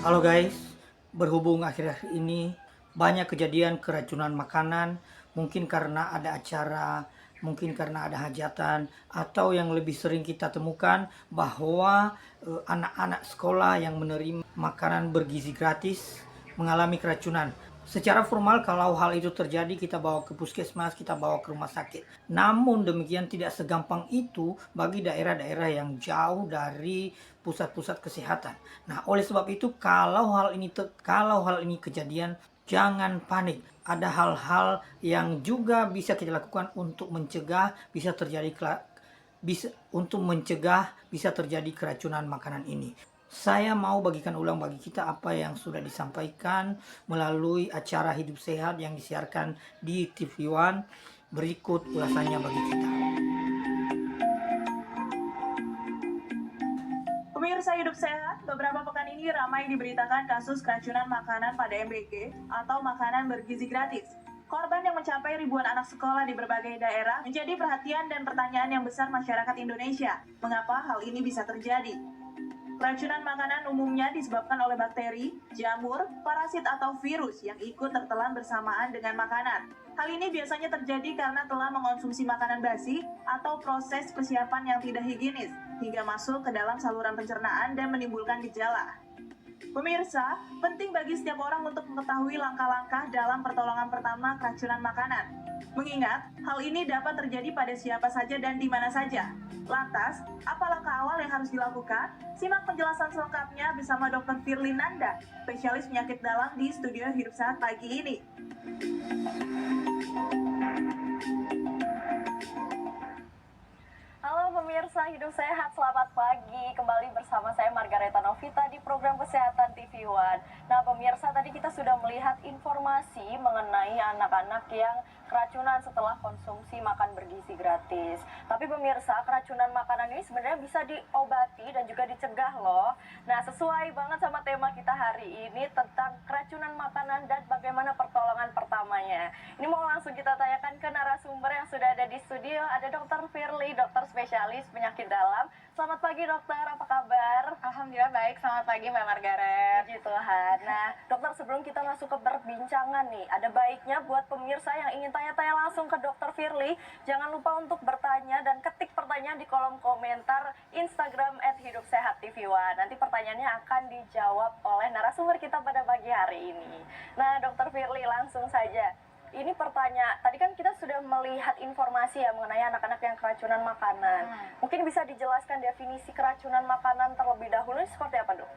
Halo guys, berhubung akhir-akhir ini banyak kejadian keracunan makanan, mungkin karena ada acara, mungkin karena ada hajatan, atau yang lebih sering kita temukan bahwa anak-anak sekolah yang menerima makanan bergizi gratis mengalami keracunan. Secara formal kalau hal itu terjadi kita bawa ke puskesmas, kita bawa ke rumah sakit. Namun demikian tidak segampang itu bagi daerah-daerah yang jauh dari pusat-pusat kesehatan. Nah, oleh sebab itu kalau hal ini kejadian, jangan panik. Ada hal-hal yang juga bisa kita lakukan untuk mencegah bisa terjadi keracunan makanan ini. Saya mau bagikan ulang bagi kita apa yang sudah disampaikan melalui acara Hidup Sehat yang disiarkan di TV One. Berikut ulasannya bagi kita. Pemirsa Hidup Sehat, beberapa pekan ini ramai diberitakan kasus keracunan makanan pada MBG atau makanan bergizi gratis. Korban yang mencapai ribuan anak sekolah di berbagai daerah menjadi perhatian dan pertanyaan yang besar masyarakat Indonesia. Mengapa hal ini bisa terjadi? Keracunan makanan umumnya disebabkan oleh bakteri, jamur, parasit atau virus yang ikut tertelan bersamaan dengan makanan. Hal ini biasanya terjadi karena telah mengonsumsi makanan basi atau proses persiapan yang tidak higienis, hingga masuk ke dalam saluran pencernaan dan menimbulkan gejala. Pemirsa, penting bagi setiap orang untuk mengetahui langkah-langkah dalam pertolongan pertama keracunan makanan. Mengingat, hal ini dapat terjadi pada siapa saja dan di mana saja. Lantas, apa langkah awal yang harus dilakukan? Simak penjelasan selengkapnya bersama Dr. Firly Nanda, spesialis penyakit dalam di Studio Hidup Sehat pagi ini. Halo pemirsa Hidup Sehat, selamat pagi. Kembali bersama saya Margareta Novita di program Kesehatan TV One. Nah pemirsa, tadi kita sudah melihat informasi mengenai anak-anak yang keracunan setelah konsumsi makan bergizi gratis. Tapi pemirsa, keracunan makanan ini sebenarnya bisa diobati dan juga dicegah loh. Nah sesuai banget sama tema kita hari ini tentang keracunan makanan dan bagaimana pertolongan pertamanya. Ini mau langsung kita tanyakan ke narasumber yang sudah ada di studio. Ada Dr. Firly, dokter spesialis penyakit dalam. Selamat pagi dokter, apa kabar? Alhamdulillah baik, selamat pagi Mbak Margaret. Puji Tuhan. Nah dokter, sebelum kita masuk ke perbincangan nih, ada baiknya buat pemirsa yang ingin tanya-tanya langsung ke dokter Firly, jangan lupa untuk bertanya dan ketik pertanyaan di kolom komentar Instagram @hidupsehat.tv1. Nanti pertanyaannya akan dijawab oleh narasumber kita pada pagi hari ini. Nah dokter Firly, langsung saja. Ini pertanyaan, tadi kan kita sudah melihat informasi ya mengenai anak-anak yang keracunan makanan. Mungkin bisa dijelaskan definisi keracunan makanan terlebih dahulu, seperti apa dok?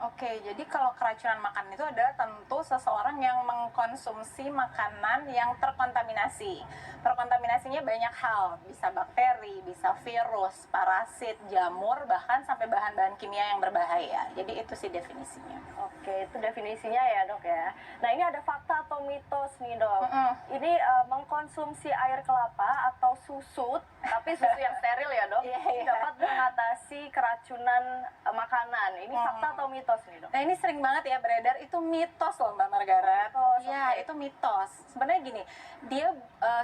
Oke, jadi kalau keracunan makanan itu adalah tentu seseorang yang mengkonsumsi makanan yang terkontaminasi. Terkontaminasinya banyak hal, bisa bakteri, bisa virus, parasit, jamur, bahkan sampai bahan-bahan kimia yang berbahaya. Jadi itu sih definisinya. Oke, itu definisinya ya dok ya. Nah ini ada fakta atau mitos nih dok. Ini mengkonsumsi air kelapa atau susu, tapi susu yang steril ya dok, dapat mengatasi keracunan makanan. Ini fakta atau mitos nih dok? Nah ini sering banget ya beredar, itu mitos loh Mbak Margaret. Iya, Oke. itu mitos. Sebenarnya gini, dia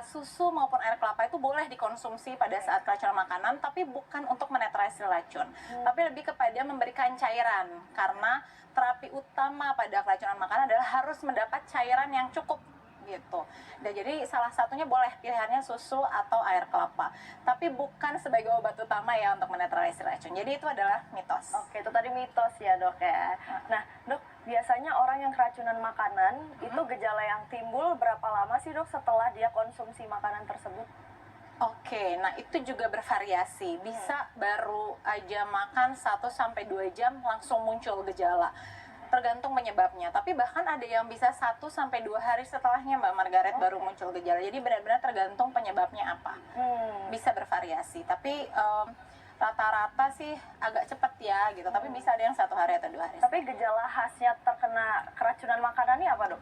susu maupun air kelapa itu boleh dikonsumsi pada saat keracunan makanan, tapi bukan untuk menetralisir racun, tapi lebih kepada memberikan cairan. Karena terapi utama pada keracunan makanan adalah harus mendapat cairan yang cukup gitu. Dan jadi salah satunya boleh pilihannya susu atau air kelapa, tapi bukan sebagai obat utama ya untuk menetralisir racun. Jadi itu adalah mitos. Oke, itu tadi mitos ya dok ya. Nah dok, biasanya orang yang keracunan makanan itu gejala yang timbul berapa lama sih dok setelah dia konsumsi makanan tersebut? Oke, nah itu juga bervariasi. Bisa baru aja makan 1-2 jam langsung muncul gejala. Tergantung penyebabnya. Tapi bahkan ada yang bisa 1-2 hari setelahnya Mbak Margaret baru muncul gejala. Jadi benar-benar tergantung penyebabnya apa. Bisa bervariasi. Tapi rata-rata sih agak cepat ya gitu. Tapi bisa ada yang 1 hari atau 2 hari. Tapi gejala khasnya terkena keracunan makanan ini apa dok?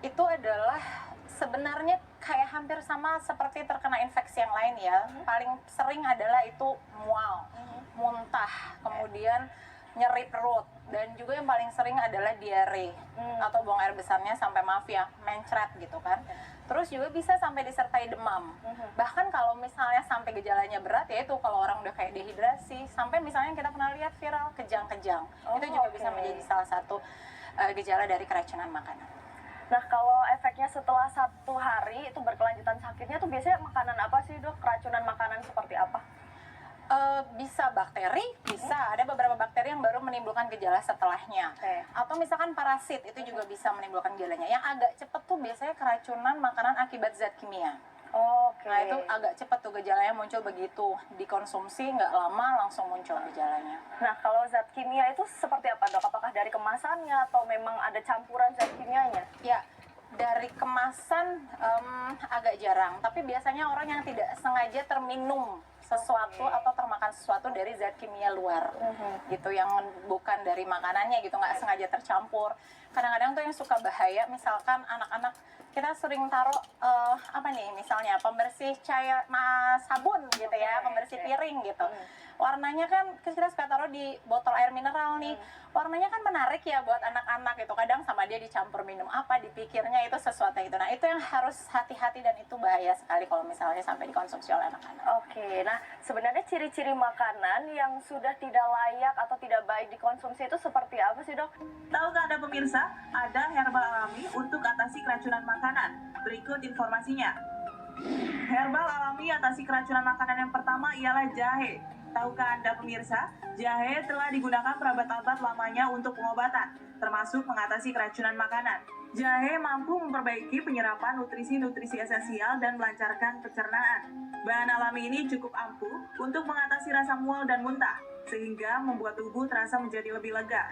Itu adalah sebenarnya kayak hampir sama seperti terkena infeksi yang lain ya. Paling sering adalah itu mual, muntah, kemudian nyeri perut, dan juga yang paling sering adalah diare atau buang air besarnya sampai maaf ya mencret gitu kan. Terus juga bisa sampai disertai demam. Bahkan kalau misalnya sampai gejalanya berat, ya itu kalau orang udah kayak dehidrasi, sampai misalnya kita pernah lihat viral kejang-kejang. Itu juga bisa menjadi salah satu gejala dari keracunan makanan. Nah, kalau efeknya setelah 1 hari itu berkelanjutan sakitnya tuh biasanya makanan apa sih dok? Keracunan makanan seperti apa? Bisa bakteri, bisa ada beberapa bakteri yang baru menimbulkan gejala setelahnya. Atau misalkan parasit itu juga bisa menimbulkan gejalanya. Yang agak cepet tuh biasanya keracunan makanan akibat zat kimia. Nah itu agak cepet tuh gejalanya muncul begitu dikonsumsi, nggak lama langsung muncul gejalanya. Nah, kalau zat kimia itu seperti apa dok? Apakah dari kemasannya atau memang ada campuran zat kimianya? Ya, dari kemasan agak jarang, tapi biasanya orang yang tidak sengaja terminum sesuatu atau termakan sesuatu dari zat kimia luar gitu, yang bukan dari makanannya gitu, nggak sengaja tercampur. Kadang-kadang tuh yang suka bahaya, misalkan anak-anak kita sering taruh apa nih, misalnya pembersih sabun gitu ya, pembersih piring gitu. Warnanya kan kita suka taruh di botol air mineral nih, warnanya kan menarik ya buat anak-anak gitu. Kadang sama dia dicampur minum apa, dipikirnya itu sesuatu itu. Nah itu yang harus hati-hati dan itu bahaya sekali kalau misalnya sampai dikonsumsi oleh anak-anak. Oke, nah sebenarnya ciri-ciri makanan yang sudah tidak layak atau tidak baik dikonsumsi itu seperti apa sih dok? Tahukah Anda pemirsa, ada herbal alami untuk atasi keracunan makanan. Berikut informasinya. Herbal alami atasi keracunan makanan yang pertama ialah jahe. Tahukah Anda pemirsa, jahe telah digunakan berabad-abad lamanya untuk pengobatan, termasuk mengatasi keracunan makanan. Jahe mampu memperbaiki penyerapan nutrisi-nutrisi esensial dan melancarkan pencernaan. Bahan alami ini cukup ampuh untuk mengatasi rasa mual dan muntah, sehingga membuat tubuh terasa menjadi lebih lega.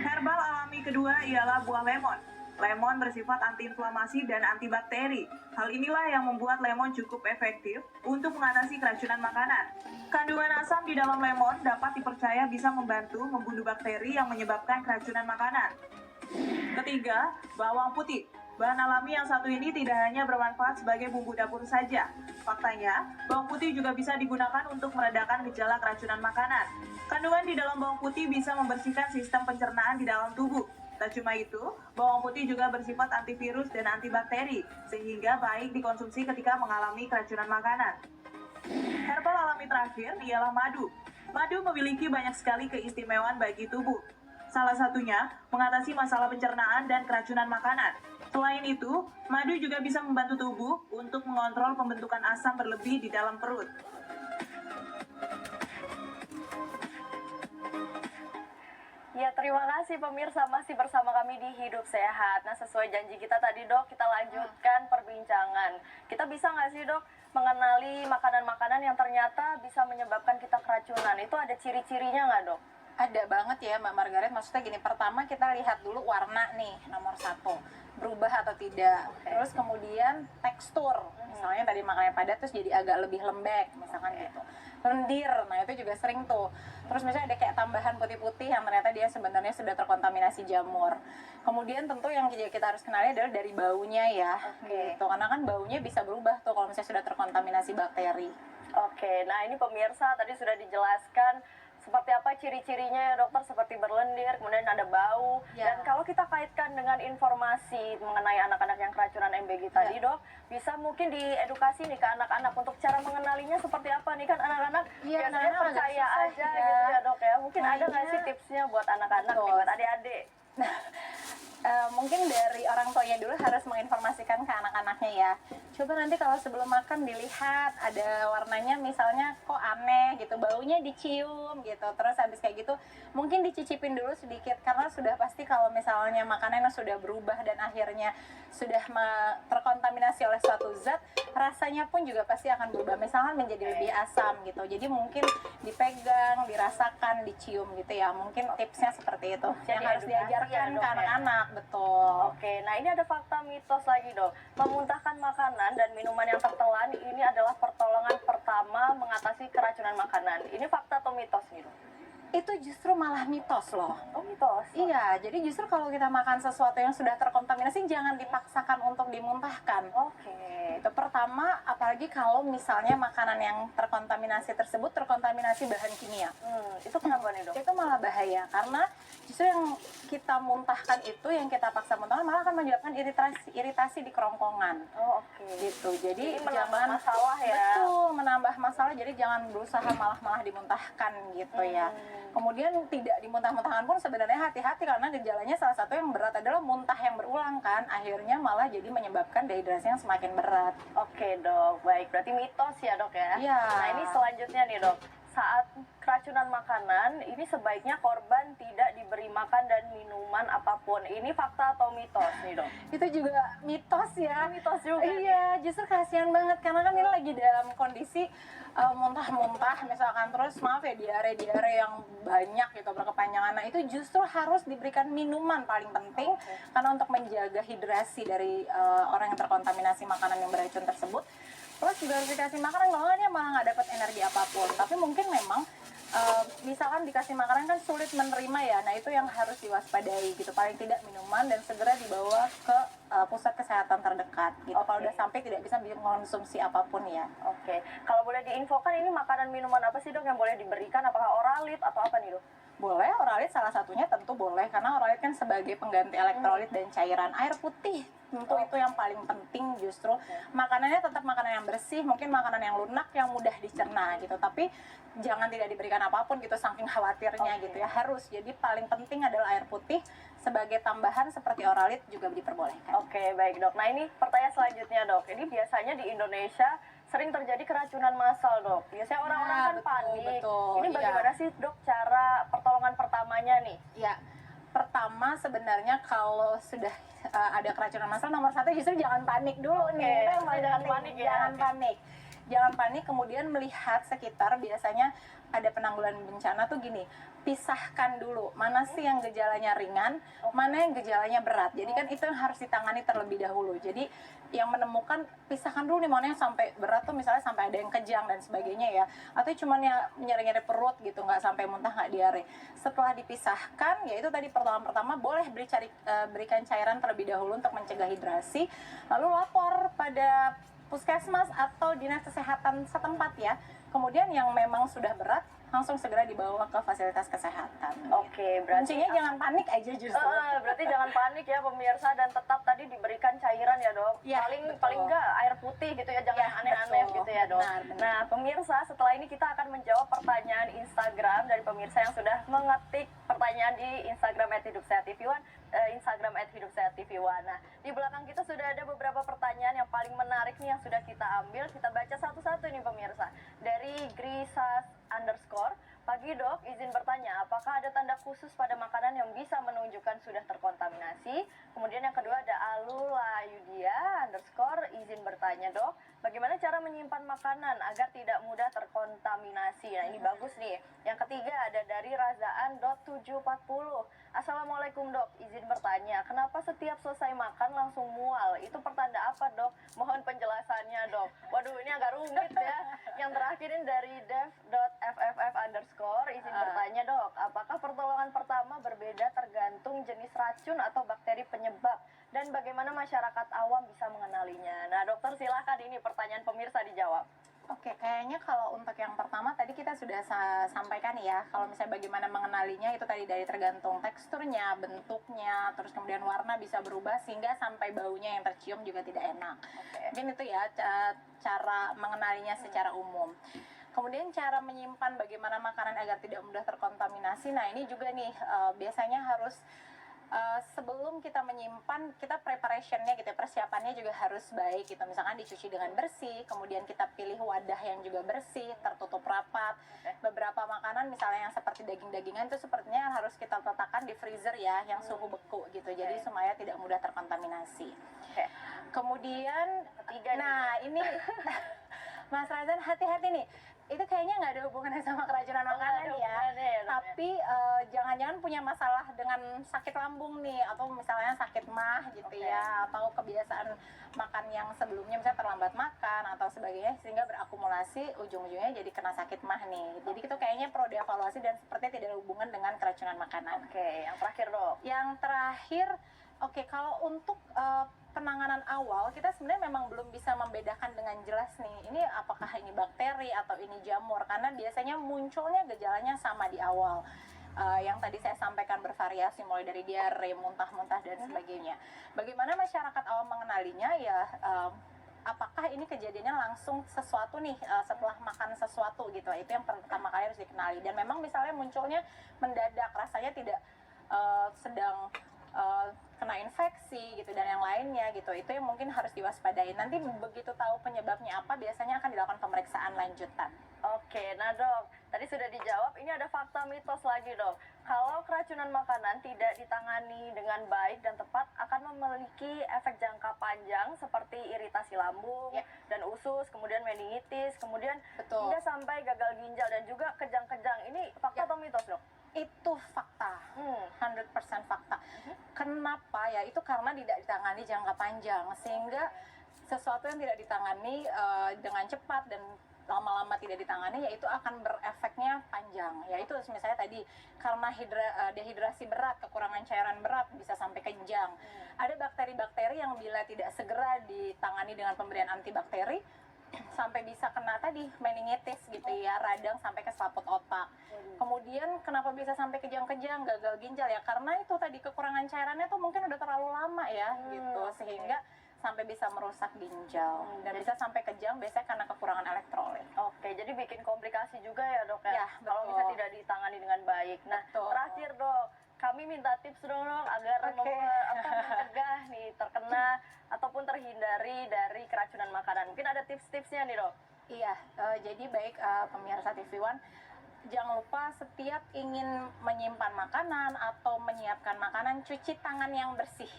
Herbal alami kedua ialah buah lemon. Lemon bersifat antiinflamasi dan antibakteri. Hal inilah yang membuat lemon cukup efektif untuk mengatasi keracunan makanan. Kandungan asam di dalam lemon dapat dipercaya bisa membantu membunuh bakteri yang menyebabkan keracunan makanan. Ketiga, bawang putih. Bahan alami yang satu ini tidak hanya bermanfaat sebagai bumbu dapur saja. Faktanya, bawang putih juga bisa digunakan untuk meredakan gejala keracunan makanan. Kandungan di dalam bawang putih bisa membersihkan sistem pencernaan di dalam tubuh. Tak cuma itu, bawang putih juga bersifat antivirus dan antibakteri, sehingga baik dikonsumsi ketika mengalami keracunan makanan. Herbal alami terakhir ialah madu. Madu memiliki banyak sekali keistimewaan bagi tubuh. Salah satunya, mengatasi masalah pencernaan dan keracunan makanan. Selain itu, madu juga bisa membantu tubuh untuk mengontrol pembentukan asam berlebih di dalam perut. Ya, terima kasih pemirsa, masih bersama kami di Hidup Sehat. Nah, sesuai janji kita tadi dok, kita lanjutkan perbincangan. Kita bisa nggak sih dok mengenali makanan-makanan yang ternyata bisa menyebabkan kita keracunan? Itu ada ciri-cirinya nggak dok? Ada banget ya Mbak Margaret, maksudnya gini, pertama kita lihat dulu warna nih, nomor 1, berubah atau tidak. Terus kemudian tekstur, misalnya tadi makannya padat terus jadi agak lebih lembek, misalkan gitu. Lendir, nah itu juga sering tuh. Terus misalnya ada kayak tambahan putih-putih yang ternyata dia sebenarnya sudah terkontaminasi jamur. Kemudian tentu yang kita harus kenali adalah dari baunya ya, gitu. Karena kan baunya bisa berubah tuh kalau misalnya sudah terkontaminasi bakteri. Oke, nah ini pemirsa tadi sudah dijelaskan seperti apa ciri-cirinya ya dokter, seperti berlendir, kemudian ada bau. Dan kalau kita kaitkan dengan informasi mengenai anak-anak yang keracunan MBG tadi dok, bisa mungkin diedukasi nih ke anak-anak untuk cara mengenalinya seperti apa nih, kan anak-anak biasanya percaya aja gitu ya dok ya. Mungkin ada nggak sih tipsnya buat anak-anak nih, buat adik-adik? Mungkin dari orang tuanya dulu harus menginformasikan ke anak-anaknya ya. Coba nanti kalau sebelum makan dilihat ada warnanya misalnya kok aneh gitu, baunya dicium gitu. Terus habis kayak gitu mungkin dicicipin dulu sedikit, karena sudah pasti kalau misalnya makanannya sudah berubah dan akhirnya sudah terkontaminasi oleh suatu zat, rasanya pun juga pasti akan berubah. Misalkan menjadi lebih asam gitu. Jadi mungkin dipegang, dirasakan, dicium gitu ya. Mungkin tipsnya seperti itu. Yang harus diajarkan ke anak-anak. Betul. Oke, nah ini ada fakta mitos lagi dok. Memuntahkan makanan dan minuman yang tertelan ini adalah pertolongan pertama mengatasi keracunan makanan. Ini fakta atau mitos nih dok? Itu justru malah mitos loh. Oh mitos? Iya, jadi justru kalau kita makan sesuatu yang sudah terkontaminasi jangan dipaksakan untuk dimuntahkan. Oke. Itu pertama, apalagi kalau misalnya makanan yang terkontaminasi tersebut terkontaminasi bahan kimia. Itu kenapa nih dok? Itu malah bahaya, karena justru yang kita muntahkan itu, yang kita paksa muntahkan malah akan menyebabkan iritasi di kerongkongan. Oh, oke. Gitu. Jadi Menambah jangan masalah ya. betul menambah masalah. Jadi jangan berusaha malah dimuntahkan gitu ya. Kemudian tidak dimuntah-muntahkan pun sebenarnya hati-hati, karena gejalanya salah satu yang berat adalah muntah yang berulang kan. Akhirnya malah jadi menyebabkan dehidrasi yang semakin berat. Oke dok, baik. Berarti mitos ya dok ya? Iya. Nah ini selanjutnya nih dok. Saat keracunan makanan, ini sebaiknya korban tidak diberi makan dan minuman apapun. Ini fakta atau mitos nih dok? Itu juga mitos ya. Mitos juga. Iya, justru kasihan banget karena kan ini lagi dalam kondisi muntah-muntah misalkan, terus maaf ya diare yang banyak gitu berkepanjangan. Nah itu justru harus diberikan minuman paling penting karena untuk menjaga hidrasi dari orang yang terkontaminasi makanan yang beracun tersebut. Plus juga harus dikasih makanan, kalau nggak dia malah nggak dapat energi apapun. Tapi mungkin memang misalkan dikasih makanan kan sulit menerima ya, nah itu yang harus diwaspadai gitu. Paling tidak minuman dan segera dibawa ke pusat kesehatan terdekat gitu. Kalau udah sampai tidak bisa mengkonsumsi apapun ya. Oke, kalau boleh diinfokan ini makanan minuman apa sih dok yang boleh diberikan? Apakah oralit atau apa nih dok? Boleh, oralit salah satunya tentu boleh, karena oralit kan sebagai pengganti elektrolit dan cairan. Air putih tentu itu yang paling penting justru. Makanannya tetap makanan yang bersih, mungkin makanan yang lunak, yang mudah dicerna gitu. Tapi jangan tidak diberikan apapun gitu, saking khawatirnya gitu ya. Harus, jadi paling penting adalah air putih. Sebagai tambahan seperti oralit juga diperbolehkan. Oke, baik dok. Nah ini pertanyaan selanjutnya dok. Ini biasanya di Indonesia sering terjadi keracunan massal dok. Biasanya orang-orang kan panik. Betul, Ini bagaimana sih dok cara pertolongan pertamanya nih? Ya, pertama sebenarnya kalau sudah ada keracunan massal, nomor satu justru jangan panik dulu nih. Itu yang paling jangan penting. panik ya. Jangan panik. Jangan panik, kemudian melihat sekitar. Biasanya ada penanggulangan bencana tuh gini, pisahkan dulu mana sih yang gejalanya ringan, mana yang gejalanya berat. Jadi kan itu yang harus ditangani terlebih dahulu. Jadi yang menemukan, pisahkan dulu nih mana yang sampai berat tuh, misalnya sampai ada yang kejang dan sebagainya ya, atau cuman ya nyeri-nyeri perut gitu, nggak sampai muntah, nggak diare. Setelah dipisahkan, ya itu tadi pertolongan pertama, boleh berikan cairan terlebih dahulu untuk mencegah hidrasi, lalu lapor pada puskesmas atau dinas kesehatan setempat ya. Kemudian yang memang sudah berat langsung segera dibawa ke fasilitas kesehatan. Oke, berarti kuncinya jangan panik aja justru. berarti jangan panik ya pemirsa, dan tetap tadi diberikan cairan ya dok. Ya, paling betul. enggak air putih gitu ya, jangan Ya, yang aneh-aneh betul. gitu ya dok. Benar. Nah pemirsa, setelah ini kita akan menjawab pertanyaan Instagram dari pemirsa yang sudah mengetik pertanyaan di Instagram @hidupsehat.tv1, Instagram @hidupsehat.tv1. Nah di belakang kita sudah ada beberapa pertanyaan yang paling menarik nih yang sudah kita ambil. Kita baca satu-satu nih pemirsa. Dari Grisas _ pagi dok, izin bertanya, apakah ada tanda khusus pada makanan yang bisa menunjukkan sudah terkontaminasi? Kemudian yang kedua ada Alula Yudia _ izin bertanya dok, bagaimana cara menyimpan makanan agar tidak mudah terkontaminasi? Nah ini bagus nih. Yang ketiga ada dari Razaan.740. Assalamualaikum dok, izin bertanya, kenapa setiap selesai makan langsung mual? Itu pertanda apa dok? Mohon penjelasannya dok. Waduh ini agak rumit ya. Yang terakhir ini dari dev.fff_ izin bertanya dok, apakah pertolongan pertama berbeda tergantung jenis racun atau bakteri penyebab? Dan bagaimana masyarakat awam bisa mengenalinya? Nah dokter silahkan, ini pertanyaan pemirsa dijawab. Oke, kayaknya kalau untuk yang pertama tadi kita sudah sampaikan ya. Kalau misalnya bagaimana mengenalinya, itu tadi dari tergantung teksturnya, bentuknya, terus kemudian warna bisa berubah sehingga sampai baunya yang tercium juga tidak enak. Mungkin itu ya cara mengenalinya secara umum. Kemudian cara menyimpan bagaimana makanan agar tidak mudah terkontaminasi. Nah ini juga nih biasanya harus sebelum kita menyimpan, kita preparationnya gitu, persiapannya juga harus baik gitu. Misalkan dicuci dengan bersih, kemudian kita pilih wadah yang juga bersih, tertutup rapat. Beberapa makanan misalnya yang seperti daging-dagingan itu sepertinya harus kita letakkan di freezer ya, yang suhu beku gitu, jadi supaya tidak mudah terkontaminasi. Kemudian ini Mas Razan, hati-hati nih, itu kayaknya nggak ada hubungannya sama keracunan makanan ya. Tapi jangan-jangan punya masalah dengan sakit lambung nih, atau misalnya sakit mah gitu ya, atau kebiasaan makan yang sebelumnya misalnya terlambat makan atau sebagainya sehingga berakumulasi ujung-ujungnya jadi kena sakit mah nih. Jadi itu kayaknya perlu dievaluasi dan sepertinya tidak ada hubungan dengan keracunan makanan. Yang terakhir dok. Yang terakhir, kalau untuk penanganan awal, kita sebenarnya memang belum bisa membedakan dengan jelas nih, ini apakah ini bakteri atau ini jamur, karena biasanya munculnya gejalanya sama di awal. yang tadi saya sampaikan bervariasi, mulai dari diare, muntah-muntah dan sebagainya. Bagaimana masyarakat awam mengenalinya ya, apakah ini kejadiannya langsung sesuatu nih setelah makan sesuatu gitu, itu yang pertama kali harus dikenali. Dan memang misalnya munculnya mendadak, rasanya tidak sedang kena infeksi gitu dan yang lainnya gitu, itu yang mungkin harus diwaspadai. Nanti begitu tahu penyebabnya apa, biasanya akan dilakukan pemeriksaan lanjutan. Oke, nah dok, tadi sudah dijawab, ini ada fakta mitos lagi dok. Kalau keracunan makanan tidak ditangani dengan baik dan tepat, akan memiliki efek jangka panjang seperti iritasi lambung Ya. dan usus, kemudian meningitis, kemudian Betul. hingga sampai gagal ginjal dan juga kejang-kejang. Ini fakta Ya. atau mitos dok? Itu fakta, 100% fakta. Kenapa ya? Itu karena tidak ditangani jangka panjang, sehingga sesuatu yang tidak ditangani dengan cepat dan lama-lama tidak ditangani, yaitu akan berefeknya panjang. Yaitu misalnya tadi karena dehidrasi berat, kekurangan cairan berat, bisa sampai kejang. Ada bakteri-bakteri yang bila tidak segera ditangani dengan pemberian antibakteri, sampai bisa kena tadi meningitis gitu ya, radang sampai ke selaput otak. Kemudian kenapa bisa sampai kejang-kejang, gagal ginjal ya, karena itu tadi kekurangan cairannya tuh mungkin udah terlalu lama ya gitu, sehingga sampai bisa merusak ginjal dan bisa sampai kejang, biasanya karena kekurangan elektrolit. Oke, jadi bikin komplikasi juga ya dok ya, Ya, kalau betul. bisa tidak ditangani dengan baik. Nah, Betul. terakhir dok, kami minta tips dong dok agar Oke. mencegah nih terkena ataupun terhindari dari keracunan makanan. Mungkin ada tips-tipsnya nih dok. Iya, jadi baik pemirsa TV One, jangan lupa setiap ingin menyimpan makanan atau menyiapkan makanan, cuci tangan yang bersih.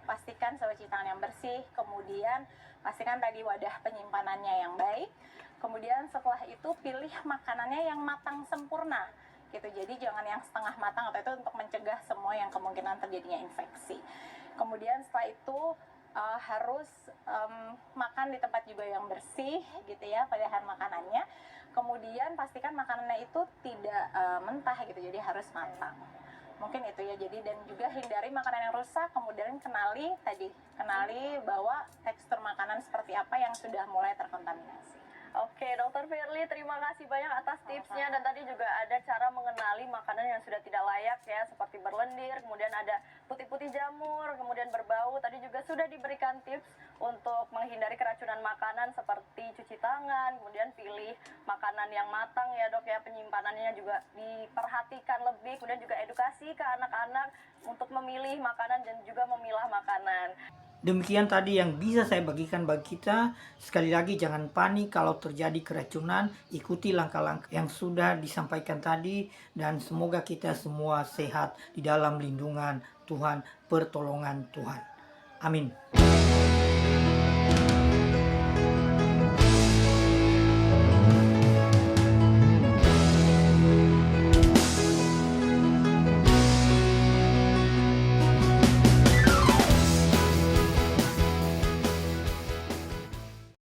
Pastikan cuci tangan yang bersih, kemudian pastikan tadi wadah penyimpanannya yang baik. Kemudian setelah itu pilih makanannya yang matang sempurna gitu. Jadi jangan yang setengah matang, atau itu untuk mencegah semua yang kemungkinan terjadinya infeksi. Kemudian setelah itu harus makan di tempat juga yang bersih gitu ya, pilihan makanannya. Kemudian pastikan makanannya itu tidak mentah gitu, jadi harus matang. Mungkin itu ya, jadi dan juga hindari makanan yang rusak. Kemudian kenali bahwa tekstur makanan seperti apa yang sudah mulai terkontaminasi. Oke, Dokter Firly, terima kasih banyak atas tipsnya, dan tadi juga ada cara mengenali makanan yang sudah tidak layak ya, seperti berlendir, kemudian ada putih-putih jamur, kemudian berbau. Tadi juga sudah diberikan tips untuk menghindari keracunan makanan seperti cuci tangan, kemudian pilih makanan yang matang ya dok ya, penyimpanannya juga diperhatikan lebih, kemudian juga edukasi ke anak-anak untuk memilih makanan dan juga memilah makanan. Demikian tadi yang bisa saya bagikan bagi kita. Sekali lagi jangan panik kalau terjadi keracunan. Ikuti langkah-langkah yang sudah disampaikan tadi. Dan semoga kita semua sehat di dalam lindungan Tuhan, pertolongan Tuhan. Amin.